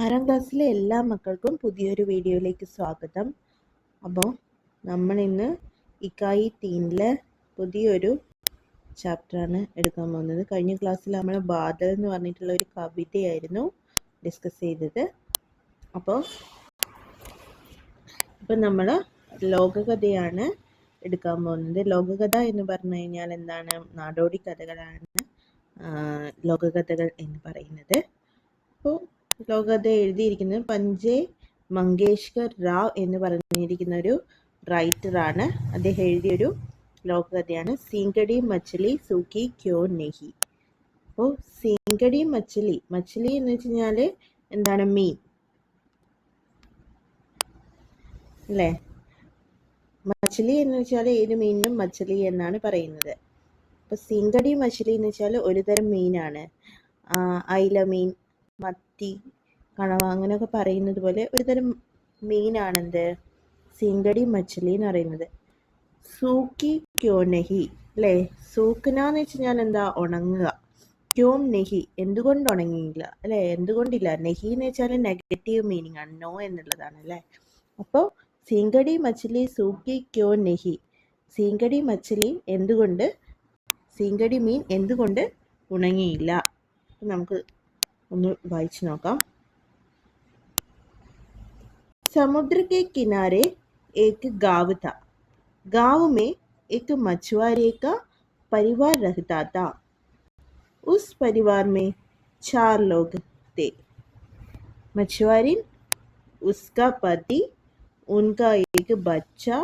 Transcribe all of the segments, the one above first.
ആറാം ക്ലാസ്സിലെ എല്ലാ മക്കൾക്കും പുതിയൊരു വീഡിയോയിലേക്ക് സ്വാഗതം. അപ്പോൾ നമ്മളിന്ന് ഇക്കായി തീനിലെ പുതിയൊരു ചാപ്റ്ററാണ് എടുക്കാൻ പോകുന്നത്. കഴിഞ്ഞ ക്ലാസ്സിൽ നമ്മൾ ബാദൽ എന്ന് പറഞ്ഞിട്ടുള്ള ഒരു കവിതയായിരുന്നു ഡിസ്കസ് ചെയ്തത്. അപ്പോൾ നമ്മൾ ലോകകഥയാണ് എടുക്കാൻ പോകുന്നത്. ലോകകഥ എന്ന് പറഞ്ഞു കഴിഞ്ഞാൽ എന്താണ്? നാടോടി കഥകളാണ് ലോകകഥകൾ എന്ന് പറയുന്നത്. അപ്പോൾ ലോകകഥ എഴുതിയിരിക്കുന്നത് പഞ്ചേ മങ്കേഷ്കർ റാവ് എന്ന് പറഞ്ഞിരിക്കുന്ന ഒരു റൈറ്ററാണ്. അദ്ദേഹം എഴുതിയൊരു ലോകകഥയാണ് സിംഗടി മച്ചലി സൂക്കി ക്യോ നെഹി. അപ്പോൾ സിംഗടി മച്ചലി എന്ന് വെച്ച് കഴിഞ്ഞാൽ എന്താണ്? മീൻ അല്ലേ? മച്ചലി എന്ന് വെച്ചാൽ ഏത് മീനിനും മച്ചലി എന്നാണ് പറയുന്നത്. അപ്പോൾ സിംഗടി മച്ചലി എന്ന് വെച്ചാൽ ഒരു തരം മീനാണ്. അയില മീൻ, മത്തി, കണവ അങ്ങനെയൊക്കെ പറയുന്നത് പോലെ ഒരു തരം മീനാണെന്ത്? സിംഗടി മച്ചലി എന്ന് പറയുന്നത്. സൂക്കി ക്യോ നെഹി അല്ലേ? സൂക്കന എന്ന് വെച്ച് കഴിഞ്ഞാൽ എന്താ? ഉണങ്ങുക. ക്യോം നെഹി എന്തുകൊണ്ട് ഉണങ്ങിയില്ല അല്ലേ? എന്തുകൊണ്ടില്ല. നെഹി എന്ന് വെച്ചാൽ നെഗറ്റീവ് മീനിങ് ആണ്, നോ എന്നുള്ളതാണ് അല്ലേ? അപ്പോൾ സിംഗടി മച്ചലി സൂക്കി ക്യോ നെഹി, സിംഗടി മച്ചലി എന്തുകൊണ്ട്, സിംഗടി മീൻ എന്തുകൊണ്ട് ഉണങ്ങിയില്ല? നമുക്ക് ഒന്ന് വായിച്ചു നോക്കാം. समुद्र के किनारे एक गांव था. गांव में एक मछुआरे का परिवार रहता था. उस परिवार में 4 लोग थे. मछुआरिन, उसका पति, उनका एक बच्चा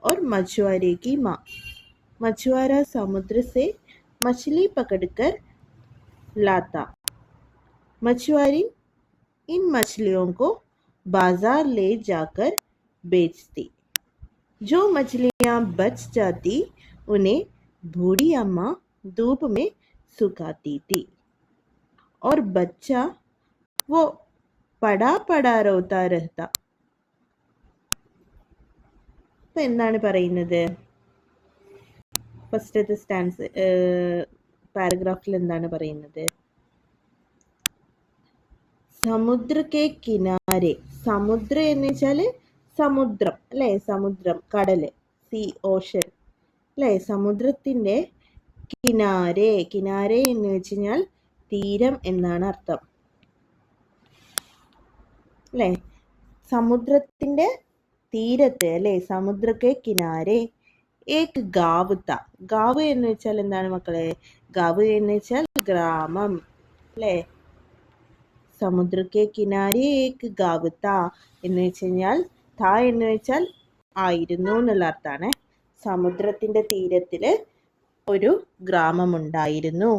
और मछुआरे की माँ. मछुआरा समुद्र से मछली पकड़कर लाता. मछुआरिन इन मछलियों को बाजार ले जाकर बेचती. जो मछलियाँ बच जाती उन्हें बूढ़ी अम्मा धूप में सुखाती थी और बच्चा वो पड़ा रोता रहता. അപ്പോൾ എന്താണ് പറയുന്നത്? ഫസ്റ്റത്തെ സ്റ്റാൻസ് പാരഗ്രാഫിൽ എന്താണ് പറയുന്നത്? സമുദ്ര കെ കിനാരെ, സമുദ്ര എന്ന് വെച്ചാൽ സമുദ്രം അല്ലേ? സമുദ്രം, കടല്, സീ, ഓഷൻ അല്ലേ? സമുദ്രത്തിൻ്റെ കിനാരെ, കിനാരെ എന്ന് വെച്ച് കഴിഞ്ഞാൽ തീരം എന്നാണ് അർത്ഥം അല്ലേ? സമുദ്രത്തിൻ്റെ തീരത്ത് അല്ലേ? സമുദ്രക്കെ കിനാരെ ഏക് ഗാവ് ത. ഗാവ് എന്ന് വെച്ചാൽ എന്താണ് മക്കളെ? ഗാവ് എന്ന് വെച്ചാൽ ഗ്രാമം അല്ലേ? സമുദ്രക്കെ കിനാരെ ഏക് ഗാവ് ത എന്ന് വെച്ച് കഴിഞ്ഞാൽ ത എന്ന് വെച്ചാൽ ആയിരുന്നു എന്നുള്ള അർത്ഥമാണ്. സമുദ്രത്തിന്റെ തീരത്തിൽ ഒരു ഗ്രാമമുണ്ടായിരുന്നു.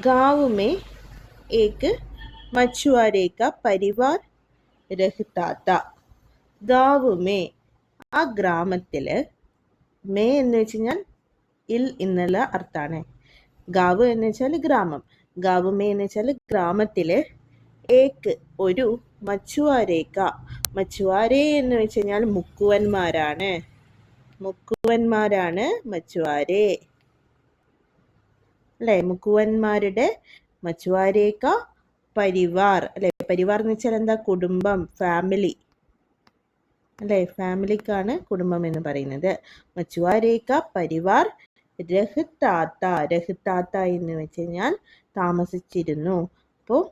ഗാവ് മേ ഏക് മछुआरे का परिवार रहता था. ഗാവ് മേ, ആ ഗ്രാമത്തിൽ, മേ എന്ന് വെച്ച് കഴിഞ്ഞാൽ ഇൽ എന്നുള്ള അർത്ഥമാണ്. ഗാവ് എന്ന് വെച്ചാൽ ഗ്രാമം. ഗാവ് മേ എന്ന് വെച്ചാൽ ഗ്രാമത്തിൽ, ഏക്ക് ഒരു, മछुआरेക, മछुआरे എന്ന് വെച്ച് കഴിഞ്ഞാൽ മുക്കുവന്മാരാണ്. മുക്കുവന്മാരാണ് മछुआरे അല്ലേ? മുക്കുവന്മാരുടെ മछुआरेക പരിവാർ അല്ലെ? പരിവാർ എന്ന് വെച്ചാൽ എന്താ? കുടുംബം, ഫാമിലി അല്ലെ? ഫാമിലിക്കാണ് കുടുംബം എന്ന് പറയുന്നത്. മछुआरेക പരിവാർ രഹ്താത്ത, രഹ്താത്ത എന്ന് വെച്ച് കഴിഞ്ഞാൽ താമസിച്ചിരുന്നു. അപ്പോൾ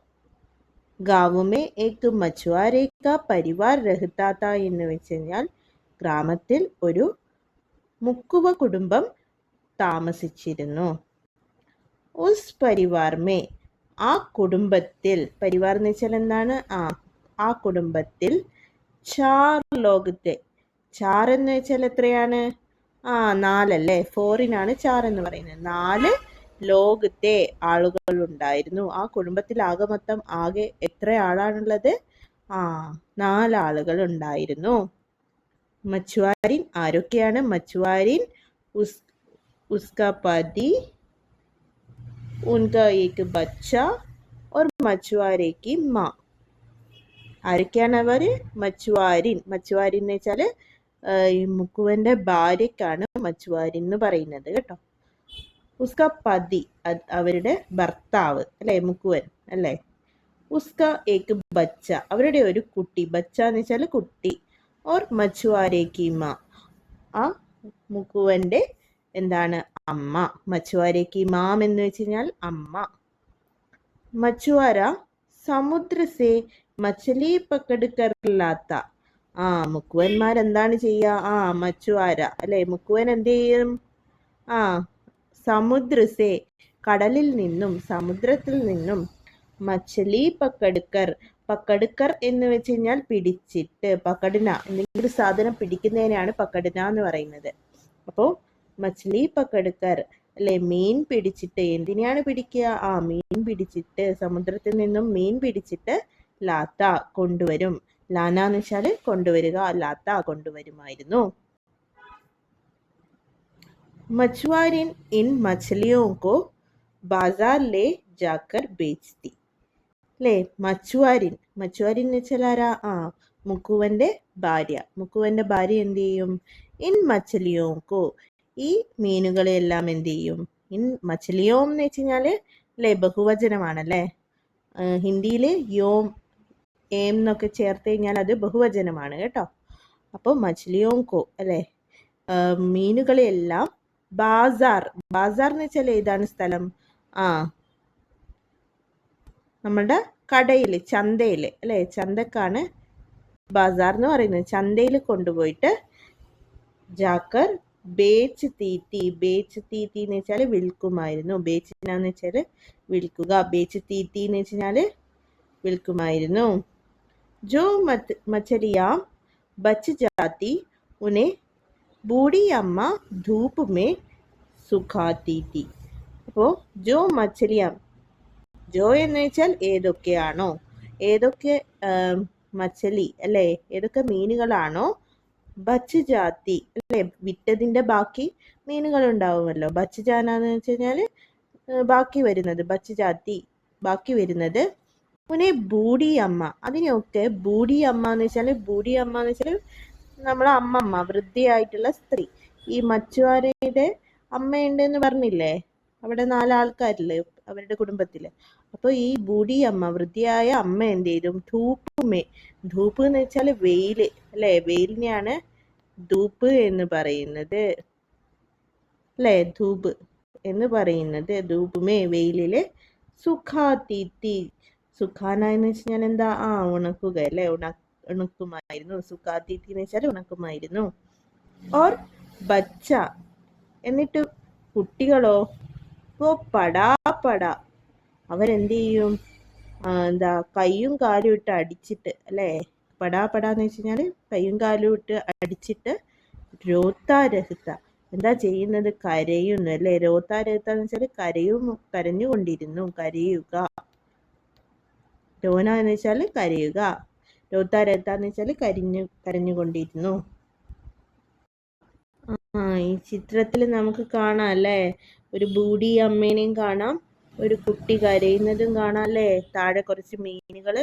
ഗാവുമേ ഏക് മछुआरेക പരിവാർ രഹ്താത്ത എന്ന് വെച്ച് കഴിഞ്ഞാൽ ഗ്രാമത്തിൽ ഒരു മുക്കുവ കുടുംബം താമസിച്ചിരുന്നു. ഉസ് പരിവാർ മേ, ആ കുടുംബത്തിൽ, പരിവാർ എന്ന് വെച്ചാൽ എന്താണ്? ആ കുടുംബത്തിൽ, ചാർ ലോകത്തെ, ചാർ എന്ന് വെച്ചാൽ എത്രയാണ്? 4 അല്ലേ? 4 ചാർ എന്ന് പറയുന്നത്. 4 ലോകത്തെ ആളുകൾ ഉണ്ടായിരുന്നു. ആ കുടുംബത്തിൽ ആകെ മൊത്തം എത്ര ആളാണുള്ളത്? 4 ആളുകൾ ഉണ്ടായിരുന്നു. മछुआरिन ആരൊക്കെയാണ്? മछुआरिन, ഉസ്കാ പതി, ഉൻകാ ഏക് ബച്ച और मछुआरे की माँ. ആരൊക്കെയാണ് അവർ? മछुआरिन. മछुआरिन എന്ന് വെച്ചാൽ ഈ മുക്കുവന്റെ ഭാര്യക്കാണ് മछुआरिन എന്ന് പറയുന്നത് കേട്ടോ. ഉസ്ക പതി, അവരുടെ ഭർത്താവ് അല്ലേ? മുക്കുവൻ അല്ലേ? ഉസ്ക ഏക് ബച്ച, അവരുടെ ഒരു കുട്ടി, ബച്ച എന്ന് വെച്ചാൽ കുട്ടി. ഓർ മച്ചുവാരെ കി മാ, ആ മുക്കുവന്റെ എന്താണ് അമ്മ. മച്ചുവാരെ കി മാം എന്ന് വെച്ച് കഴിഞ്ഞാൽ അമ്മ. മച്ചുവാര സമുദ്ര സേ മछली പക്കട് കർ ലാത്ത, മുക്കുവന്മാർ എന്താണ് ചെയ്യുക? മച്ചുവാര അല്ലെ, മുക്കുവൻ എന്ത് ചെയ്യും? സമുദ്രസേ, കടലിൽ നിന്നും, സമുദ്രത്തിൽ നിന്നും, മछली പക്കടുക്കർ, പക്കടുക്കർ എന്ന് വെച്ച് കഴിഞ്ഞാൽ പിടിച്ചിട്ട്, പക്കടിന, എന്തെങ്കിലും സാധനം പിടിക്കുന്നതിനാണ് പക്കടിന എന്ന് പറയുന്നത്. അപ്പോൾ മछली പക്കടുക്കർ അല്ലെ, മീൻ പിടിച്ചിട്ട്. എന്തിനെയാണ് പിടിക്കുക? മീൻ പിടിച്ചിട്ട്, സമുദ്രത്തിൽ നിന്നും മീൻ പിടിച്ചിട്ട്, ലാത്ത കൊണ്ടുവരും. ലാന എന്ന് വെച്ചാൽ കൊണ്ടുവരിക, ലാത്ത കൊണ്ടുവരുമായിരുന്നു. मछुआरिन इन मछलियों को बाजार ले जाकर बेचती. അല്ലേ, മച്ചുവാരിൻ, മച്ചുവാരിൻ എന്ന് വെച്ചാൽ ആരാ? മുക്കുവന്റെ ഭാര്യ. മുക്കുവന്റെ ഭാര്യ എന്ത് ചെയ്യും? ഇൻ മച്ചലിയോക്കോ, ഈ മീനുകളെല്ലാം എന്ത് ചെയ്യും? ഇൻ മച്ചലിയോം എന്ന് വെച്ച് കഴിഞ്ഞാല് അല്ലേ, ബഹുവചനമാണല്ലേ. ഹിന്ദിയില് യോം ഏം എന്നൊക്കെ ചേർത്ത് കഴിഞ്ഞാൽ അത് ബഹുവചനമാണ് കേട്ടോ. അപ്പോൾ മച്ചലിയോക്കോ അല്ലേ, മീനുകളെല്ലാം ബാസാർ, ബാസാർ എന്ന് വെച്ചാൽ ഏതാണ് സ്ഥലം? നമ്മളുടെ കടയിൽ, ചന്തയിൽ അല്ലെ, ചന്തക്കാണ് ബാസാർ എന്ന് പറയുന്നത്. ചന്തയിൽ കൊണ്ടുപോയിട്ട് ജാക്കർ ബേച്ച് തീറ്റി, ബേച്ച് തീറ്റി എന്ന് വെച്ചാൽ വിൽക്കുമായിരുന്നു. ബേച്ചിനാന്ന് വെച്ചാൽ വിൽക്കുക, ബേച്ച് തീറ്റി എന്ന് വെച്ചാൽ വിൽക്കുമായിരുന്നു. ജോ മച്ചലിയാം ബച്ച് ജാത്തി ഉനെ ബൂഢി അമ്മ ധൂപ്പ് മേ സുഖാത്തി തി. അപ്പോൾ ജോ മച്ചലിയാം, ജോ എന്ന് വെച്ചാൽ ഏതൊക്കെയാണോ, ഏതൊക്കെ മച്ചലി അല്ലേ, ഏതൊക്കെ മീനുകളാണോ, ബച്ച് ജാത്തി അല്ലേ, വിറ്റതിൻ്റെ ബാക്കി മീനുകൾ ഉണ്ടാവുമല്ലോ. ബച്ച് ജാനാന്ന് വെച്ച് കഴിഞ്ഞാൽ ബാക്കി വരുന്നത്, ബച്ച് ജാത്തി ബാക്കി വരുന്നത്. ഉനെ ബൂഢി അമ്മ, അതിനെയൊക്കെ ബൂഢി അമ്മ എന്ന് വെച്ചാൽ, ബൂഢി അമ്മ എന്ന് വെച്ചാൽ നമ്മളെ അമ്മമ്മ, വൃദ്ധയായിട്ടുള്ള സ്ത്രീ. ഈ മച്ചുവാരയുടെ അമ്മയുണ്ട് എന്ന് പറഞ്ഞില്ലേ, അവിടെ 4 ആൾക്കാരില്ലേ അവരുടെ കുടുംബത്തില്. അപ്പോൾ ഈ ബൂഢി അമ്മ, വൃദ്ധയായ അമ്മ എന്ത് ചെയ്തു? ധൂപ്പുമേ, ധൂപ്പ് എന്ന് വെച്ചാൽ വെയില് അല്ലെ, വെയിലിനെയാണ് ധൂപ്പ് എന്ന് പറയുന്നത് അല്ലെ, ധൂപ്പ് എന്ന് പറയുന്നത്. ധൂപ്പുമേ, വെയിലില്. സുഖാതീത്തി, സുഖാന എന്ന് വെച്ച് കഴിഞ്ഞാൽ എന്താ? ഉണക്കുക അല്ലെ, ഉണക്കുമായിരുന്നു. സുഖാതീത്തി എന്ന് വെച്ചാൽ ഉണക്കുമായിരുന്നു. ഓർ ബച്ച, എന്നിട്ട് കുട്ടികളോ? പടാ പടാ, അവരെന്ത് ചെയ്യും? കയ്യും കാലും ഇട്ട് അടിച്ചിട്ട് അല്ലേ, പടാ പടാന്ന് വെച്ച് കഴിഞ്ഞാൽ കയ്യും കാലും ഇട്ട് അടിച്ചിട്ട്, രോത്താരഹിത, എന്താ ചെയ്യുന്നത്? കരയുന്നു അല്ലേ. രോത്താരഹിത എന്ന് വെച്ചാൽ കരഞ്ഞുകൊണ്ടിരുന്നു, കരയുക. രോന എന്ന് വെച്ചാൽ കരയുക, രോത്താരഹിത എന്ന് വെച്ചാൽ കരഞ്ഞുകൊണ്ടിരുന്നു. ഈ ചിത്രത്തിൽ നമുക്ക് കാണാം അല്ലേ, ഒരു ബൂഢി അമ്മേനെയും കാണാം, ഒരു കുട്ടി കരയുന്നതും കാണാം അല്ലേ, താഴെ കുറച്ച് മീനുകൾ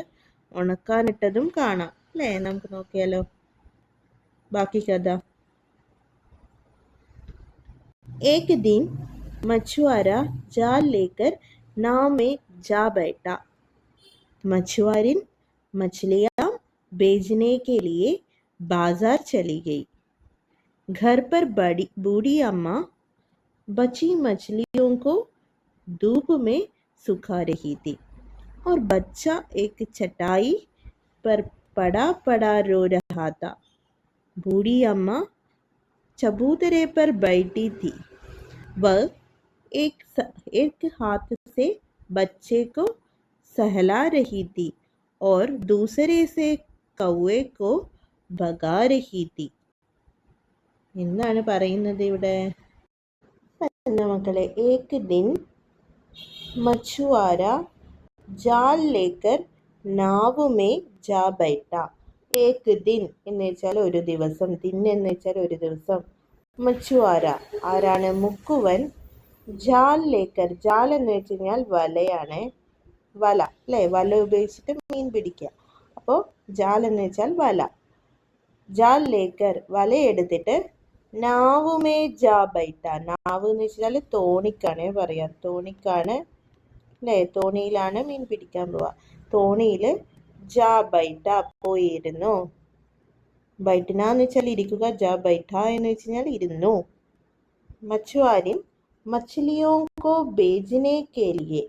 ഉണക്കാനിട്ടതും കാണാം അല്ലേ. നമുക്ക് നോക്കിയാലോ ബാക്കി കഥ. एक दिन मछुआरा जाल लेकर नाव में जा बैठा. मछुआरिन मछलियां बेचने के लिए बाजार चली गई. घर पर बूढ़ी अम्मा बची मछलियों को धूप में सुखा रही थी और बच्चा एक चटाई पर पड़ा पड़ा रो रहा था. बूढ़ी अम्मा चबूतरे पर बैठी थी. वह एक हाथ से बच्चे को सहला रही थी और दूसरे से कौवे को भगा रही थी. എന്താണ് പറയുന്നത് ഇവിടെ? മക്കളെ, एक दिन मछुआरा जाल लेकर नाव में जा बैठा. एक दिन എന്ന് വെച്ചാൽ ഒരു ദിവസം, ദിൻ എന്ന് വെച്ചാൽ ഒരു ദിവസം. മച്ചുവാര ആരാണ്? മുക്കുവൻ. ജാൽ ലേക്കർ, ജാൽ എന്ന് വെച്ച് കഴിഞ്ഞാൽ വലയാണ്, വല അല്ലേ, വല ഉപയോഗിച്ചിട്ട് മീൻ പിടിക്കുക. അപ്പോൾ ജാൽ എന്ന് വെച്ചാൽ വല. ജാൽ ലേക്കർ, വലയെടുത്തിട്ട്, നാവുമേ ജാ ബൈട്ട, നാവ് എന്ന് വെച്ചാൽ തോണിക്കാണ് പറയാം, തോണിക്കാണ് അല്ലേ, തോണിയിലാണ് മീൻ പിടിക്കാൻ പോവുക. തോണിയിൽ ജാ ബൈഠ പോയിരുന്നു. ബൈഠന എന്ന് വെച്ചാൽ ഇരിക്കുക, ജാ ബൈഠ എന്ന് വെച്ച് കഴിഞ്ഞാൽ ഇരുന്നു. മച്ചുവാരിൻ മച്ഛലിയോ കോ ബേജനെ കേലിയെ.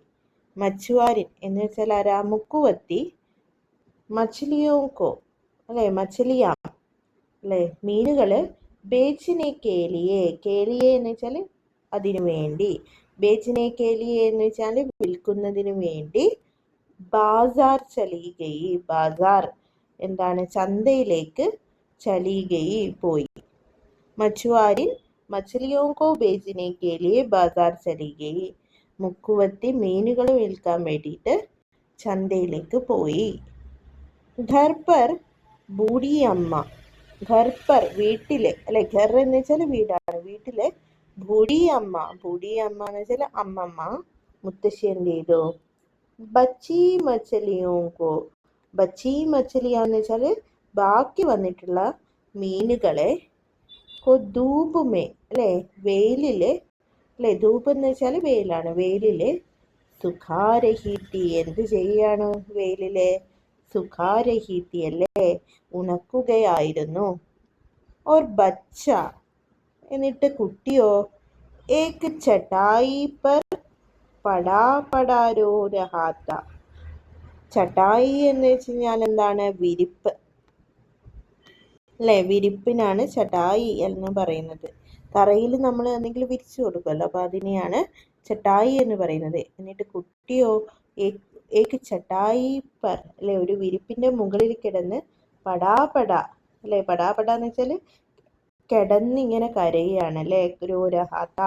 മച്ചുവാരിൻ എന്ന് വെച്ചാൽ ആരാ? മുക്കുവത്തി. മച്ഛലിയോ കോ അല്ലെ, മച്ഛലിയാ അല്ലെ, മീനുകള്. ബേജിനെ കേലിയെ, കേലിയെ എന്ന് വെച്ചാൽ അതിനു വേണ്ടി. ബേജിനെ കേലിയെ എന്ന് വെച്ചാൽ വിൽക്കുന്നതിനു വേണ്ടി. ബാസാർ ചലി ഗയി, ബാസാർ എന്താണ്? ചന്തയിലേക്ക്. ചലി ഗയി പോയി. മച്ചുവാരിൻ മച്ഛലിയോ കോ ബേജിനെ കേലിയെ ബാസാർ ചലി ഗയി. മുക്കുവത്തി മീനുകൾ വിൽക്കാൻ വേണ്ടിയിട്ട് ചന്തയിലേക്ക് പോയി. ഘർ പർ ബൂഢി അമ്മ, ഘർ പർ വീട്ടില് അല്ലെ, ഘർ എന്ന് വെച്ചാൽ വീടാണ്, വീട്ടില്. ബൂഢി അമ്മ, ബൂഢി അമ്മ എന്ന് വെച്ചാൽ അമ്മമ്മ, മുത്തശ്ശി എന്ത് ചെയ്തു? ബച്ചി മച്ചലിയോങ്കോ, ബച്ചി മച്ചലിയാന്ന് വെച്ചാല് ബാക്കി വന്നിട്ടുള്ള മീനുകളെ. ധൂപുമേ അല്ലെ, വെയിലില് അല്ലെ, ധൂപ് എന്ന് വെച്ചാല് വെയിലാണ്, വെയിലില്. സുഖാരഹീത്തി എന്ത് ചെയ്യാണ്? വെയിലില് സുഖാരഹീത്തി അല്ലേ, ഉണക്കുകയായിരുന്നു. ഓർ ബച്ച എന്നിട്ട് കുട്ടിയോ? ഏക് ചട്ടായി പർ പടാ പടാരോ രഹാത്ത. ചട്ടായി എന്ന് വെച്ച് കഴിഞ്ഞാൽ എന്താണ്? വിരിപ്പ് അല്ലെ, വിരിപ്പിനാണ് ചട്ടായി എന്ന് പറയുന്നത്. തറയിൽ നമ്മൾ എന്തെങ്കിലും വിരിച്ചു കൊടുക്കുമല്ലോ, അപ്പൊ അതിനെയാണ് ചട്ടായി എന്ന് പറയുന്നത്. എന്നിട്ട് കുട്ടിയോ? ഏക് ചട്ടായി പർ അല്ലെ, ഒരു വിരിപ്പിന്റെ മുകളിൽ കിടന്ന് പടാപട അല്ലെ, പടാപട എന്ന് വെച്ചാൽ കിടന്നിങ്ങനെ കരയാണ് അല്ലെ, രോരഹാത്ത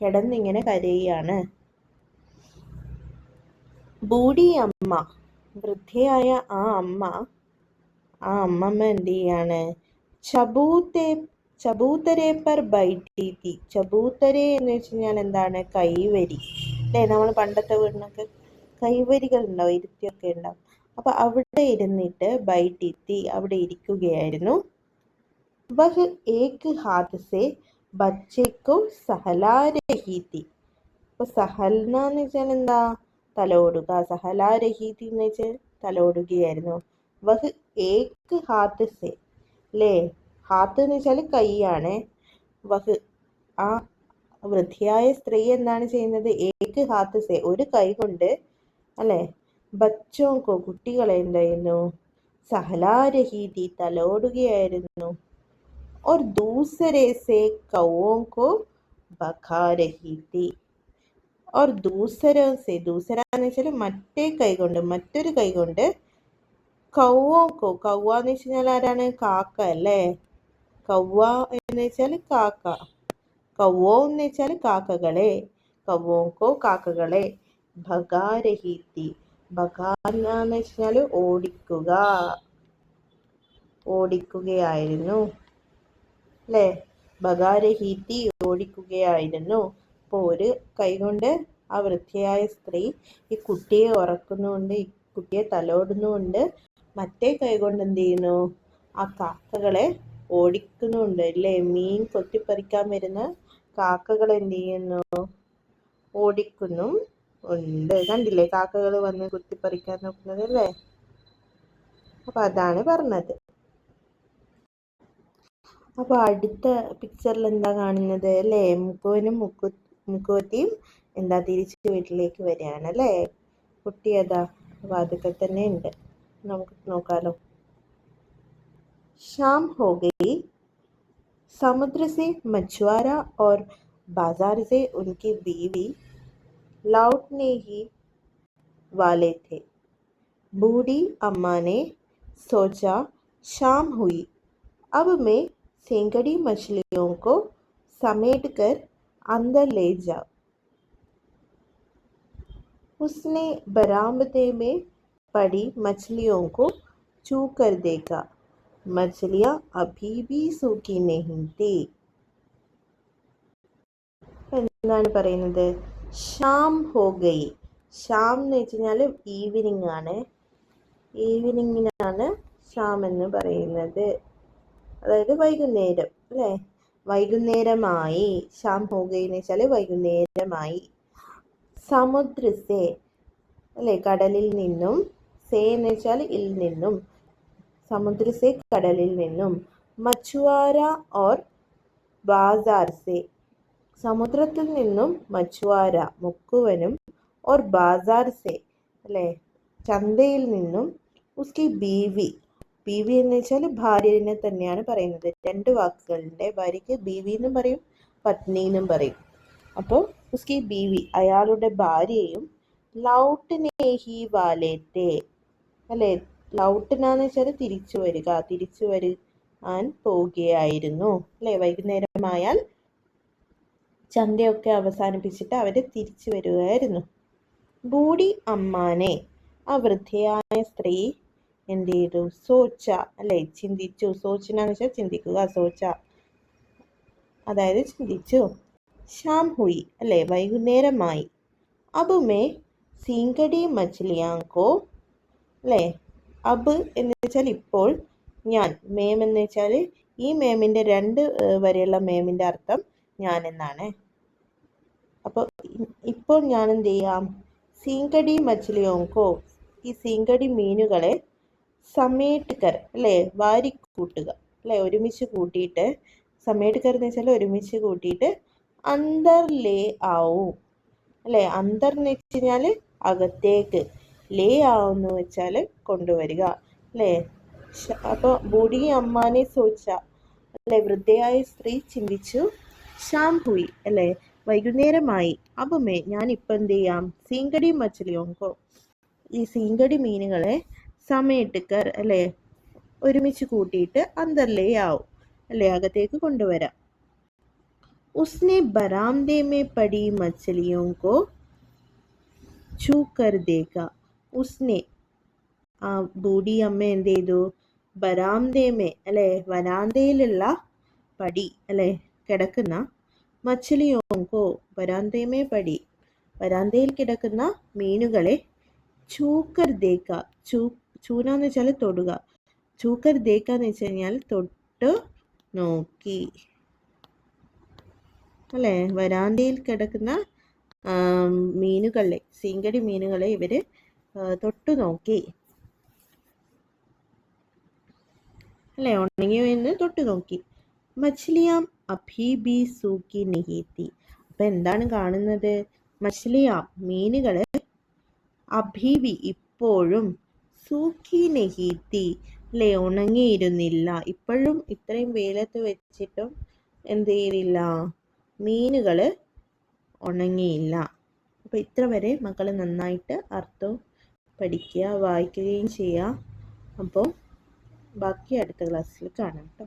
കിടന്നിങ്ങനെ കരയാണ്. ബൂഢി അമ്മ വൃദ്ധയായ ആ അമ്മമ്മ എന്ത് ചെയ്യാണ്? ചബൂത്തരെ പർ ബൈഠി തി. ചബൂത്തരെ എന്ന് വെച്ച് കഴിഞ്ഞാൽ എന്താണ്? കൈവരി അല്ലെ, നമ്മൾ പണ്ടത്തെ വീടിനൊക്കെ കൈവരികൾ ഉണ്ടാവും, ഇരുത്തിയൊക്കെ ഉണ്ടാവും. അപ്പൊ അവിടെ ഇരുന്നിട്ട് ബൈഠി തി അവിടെ ഇരിക്കുകയായിരുന്നു. വഹ് ഏക് ഹാത്ത് സെ ബച്ചേക്കോ സഹലാ രഹി തി. അപ്പൊ സഹൽന എന്ന് വെച്ചാൽ എന്താ? തലോടുക. സഹലാ രഹി തി എന്ന് വെച്ചാൽ തലോടുകയായിരുന്നു. വഹ് ഏക് ഹാത്ത് സെ അല്ലേ, ഹാത്ത് എന്ന് വെച്ചാൽ കൈയാണ്. വഹ് ആ വൃദ്ധയായ സ്ത്രീ എന്താണ് ചെയ്യുന്നത്? ഏക് ഹാത്ത് സെ ഒരു കൈ കൊണ്ട് അല്ലെ, ബച്ചോങ്കോ കുട്ടികളെ എന്തായിരുന്നു? സഹലാ രഹി തി തലോടുകയായിരുന്നു. और दूसरे से कौओं को भगा रही थी. और दूसरों से, दूसरा എന്ന് വെച്ചാൽ മറ്റേ കൈ കൊണ്ട്, മറ്റൊരു കൈ കൊണ്ട്. കൗവോക്കോ, കൗവ എന്ന് വെച്ച് കഴിഞ്ഞാൽ ആരാണ്? കാക്ക അല്ലേ. കൗവ എന്ന് വെച്ചാൽ കാക്ക, കൗവോ എന്ന് വെച്ചാൽ കാക്കകളെ, കൗവോക്കോ കാക്കകളെ. ഭഗാ രഹി തി, ഭഗാന എന്ന് വെച്ചാൽ ഓടിക്കുക, ഓടിക്കുകയായിരുന്നു അല്ലേ. ബഗാരഹീത്തി ഓടിക്കുകയായിരുന്നു. അപ്പോൾ ഒരു കൈകൊണ്ട് ആ വൃദ്ധയായ സ്ത്രീ ഈ കുട്ടിയെ ഉറക്കുന്നുണ്ട്, ഈ കുട്ടിയെ തലോടുന്നുണ്ട്. മറ്റേ കൈകൊണ്ട് എന്ത് ചെയ്യുന്നു? ആ കാക്കകളെ ഓടിക്കുന്നുണ്ട് അല്ലേ. മീൻ കൊത്തിപ്പറിക്കാൻ വരുന്ന കാക്കകൾ എന്ത് ചെയ്യുന്നു? ഓടിക്കുന്നു ഉണ്ട്. കണ്ടില്ലേ കാക്കകൾ വന്ന് കുത്തിപ്പറിക്കാൻ നോക്കുന്നത് അല്ലേ. അപ്പൊ അതാണ് പറഞ്ഞത്. അപ്പോൾ അടുത്ത പിക്ചറിൽ എന്താ കാണുന്നത് അല്ലേ? മുക്കുവനും മുക്കുവത്തിയും എന്താ തിരിച്ച് വീട്ടിലേക്ക് വരികയാണ് അല്ലേ. കുട്ടി അതാ വാതിക്കൽ തന്നെ ഉണ്ട്, നമുക്ക് നോക്കാലോ. शाम हो गई. समुद्र से मछुआरा और बाजार से उनकी बीवी लौटने ही वाले थे. बूढ़ी अम्मा ने सोचा शाम हुई, अब मैं सेंगड़ी मछलियों को समेट कर अंदर ले जाओ. उसने बरामदे में पड़ी मछलियों को छू कर देखा. मछलियां अभी भी सूखी नहीं थी. എന്താണ് പറയുന്നത്? ഷാം ഹോ ഗയി. ഷാം എന്ന് വെച്ച് കഴിഞ്ഞാൽ ഈവനിങ് ആണ്, ഈവനിങ്ങിനാണ് ഷാം എന്ന് പറയുന്നത്, അതായത് വൈകുന്നേരം അല്ലേ. വൈകുന്നേരമായി. ഷാം ഹോ ഗയി എന്ന് വെച്ചാൽ വൈകുന്നേരമായി. സമുദ്രസെ അല്ലെ, കടലിൽ നിന്നും. സേ എന്ന് വെച്ചാൽ ഇൽ നിന്നും, സമുദ്ര സേ കടലിൽ നിന്നും, മച്ചുവാര ഓർ ബാസാർ സേ സമുദ്രത്തിൽ നിന്നും, മച്ചുവാര മുക്കുവനും, ഓർ ബാസാർ സേ അല്ലേ ചന്തയിൽ നിന്നും, ഉസ്കി ബീവി ബീവി എന്ന് വെച്ചാൽ ഭാര്യനെ തന്നെയാണ് പറയുന്നത്. രണ്ട് വാക്കുകളുണ്ട്, ഭാര്യയ്ക്ക് ബീവി എന്നും പറയും പത്നി എന്നും പറയും. അപ്പോൾ ഉസ്കി ബീവി അയാളുടെ ഭാര്യയും, ലൗട്ട്നെ ഹി വാലേത്തെ അല്ലേ ലൗട്ടനാന്ന് വെച്ചാൽ തിരിച്ചു വരിക, തിരിച്ചു വരാൻ പോവുകയായിരുന്നു അല്ലേ. വൈകുന്നേരമായാൽ ചന്തയൊക്കെ അവസാനിപ്പിച്ചിട്ട് അവര് തിരിച്ചു വരികയായിരുന്നു. ബൂഢി അമ്മാനെ ആ വൃദ്ധയായ സ്ത്രീ എന്ത് ചെയ്തു? സോച്ച അല്ലെ ചിന്തിച്ചു. സോച്ചന വെച്ചാൽ ചിന്തിക്കുക, സോച്ച അതായത് ചിന്തിച്ചു. ഷാം ഹുയി അല്ലെ വൈകുന്നേരമായി. അബ് മേ സീങ്കടി മച്ലിയാങ്കോ അല്ലേ അബ് എന്ന് വെച്ചാൽ ഇപ്പോൾ, ഞാൻ, മേം എന്ന് വെച്ചാൽ ഈ മേമിന്റെ രണ്ട് വരെയുള്ള മേമിന്റെ അർത്ഥം ഞാൻ എന്നാണ്. അപ്പോൾ ഇപ്പോൾ ഞാൻ എന്ത് ചെയ്യാം? സീങ്കടി മച്ലിയോങ്കോ ഈ സീങ്കടി മീനുകളെ സമേട്ട്കർ അല്ലേ വാരിക്കൂട്ടുക അല്ലേ ഒരുമിച്ച് കൂട്ടിയിട്ട്, സമേട്ട്കർ എന്ന് വെച്ചാൽ ഒരുമിച്ച് കൂട്ടിയിട്ട്, അന്തർ ലേ ആവും അല്ലേ. അന്തർ എന്ന് വെച്ച് കഴിഞ്ഞാൽ അകത്തേക്ക്, ലേ ആവുമെന്ന് വെച്ചാൽ കൊണ്ടുവരിക അല്ലേ. അപ്പോൾ ബൂഢി അമ്മാനെ സോച്ച അല്ലെ വൃദ്ധയായ സ്ത്രീ ചിന്തിച്ചു. ഷാം ഹുയി അല്ലേ വൈകുന്നേരമായി. അപ്പമേ ഞാൻ ഇപ്പം എന്ത് ചെയ്യാം? സീങ്കടി മച്ചലിയോങ്കോ ഈ സീങ്കടി മീനുകളെ സമേട്ട്കർ അല്ലേ ഒരുമിച്ച് കൂട്ടിയിട്ട്, അന്തർലേ ആവും അല്ലേ അകത്തേക്ക് കൊണ്ടുവരാം. ഉസ്നെ ബരാംദേ മേ പടി മച്ചലിയോങ്കോ ഛൂ കർ ദേഖ ഉസ്നെ ആ ബൂഢി അമ്മ എന്ത് ചെയ്തു? ബരാംദേമേ അല്ലെ വരാന്തയിലുള്ള പടി അല്ലെ കിടക്കുന്ന, മച്ചലിയോങ്കോ വരാന്തേമേ പടി വരാന്തയിൽ കിടക്കുന്ന മീനുകളെ, ചൂക്കർ ദേക്ക ചൂന എന്ന് വെച്ചാൽ തൊടുക, ചൂക്കർ ദേക്ക എന്ന് വെച്ച് കഴിഞ്ഞാൽ തൊട്ട് നോക്കി അല്ലെ. വരാന്തയിൽ കിടക്കുന്ന മീനുകളെ സീങ്കടി മീനുകളെ ഇവര് തൊട്ടു നോക്കി അല്ലെ ഉണങ്ങിയോ എന്ന് തൊട്ടു നോക്കി. മച്ലിയാം അഭി ബി സൂക്കി നഹീത്തി അപ്പൊ എന്താണ് കാണുന്നത്? മച്ലിയാം മീനുകള്, അഭീബി ഇപ്പോഴും, സൂക്കി നഹീത്തി അല്ലെ ഉണങ്ങിയിരുന്നില്ല. ഇപ്പോഴും ഇത്രയും വെയിലത്ത് വെച്ചിട്ടും എന്ത് ചെയ്തില്ല? മീനുകള് ഉണങ്ങിയില്ല. അപ്പോൾ ഇത്ര വരെ മക്കൾ നന്നായിട്ട് അർത്ഥം പഠിക്കുക, വായിക്കുകയും ചെയ്യുക. അപ്പോൾ ബാക്കി അടുത്ത ക്ലാസ്സിൽ കാണാം കേട്ടോ.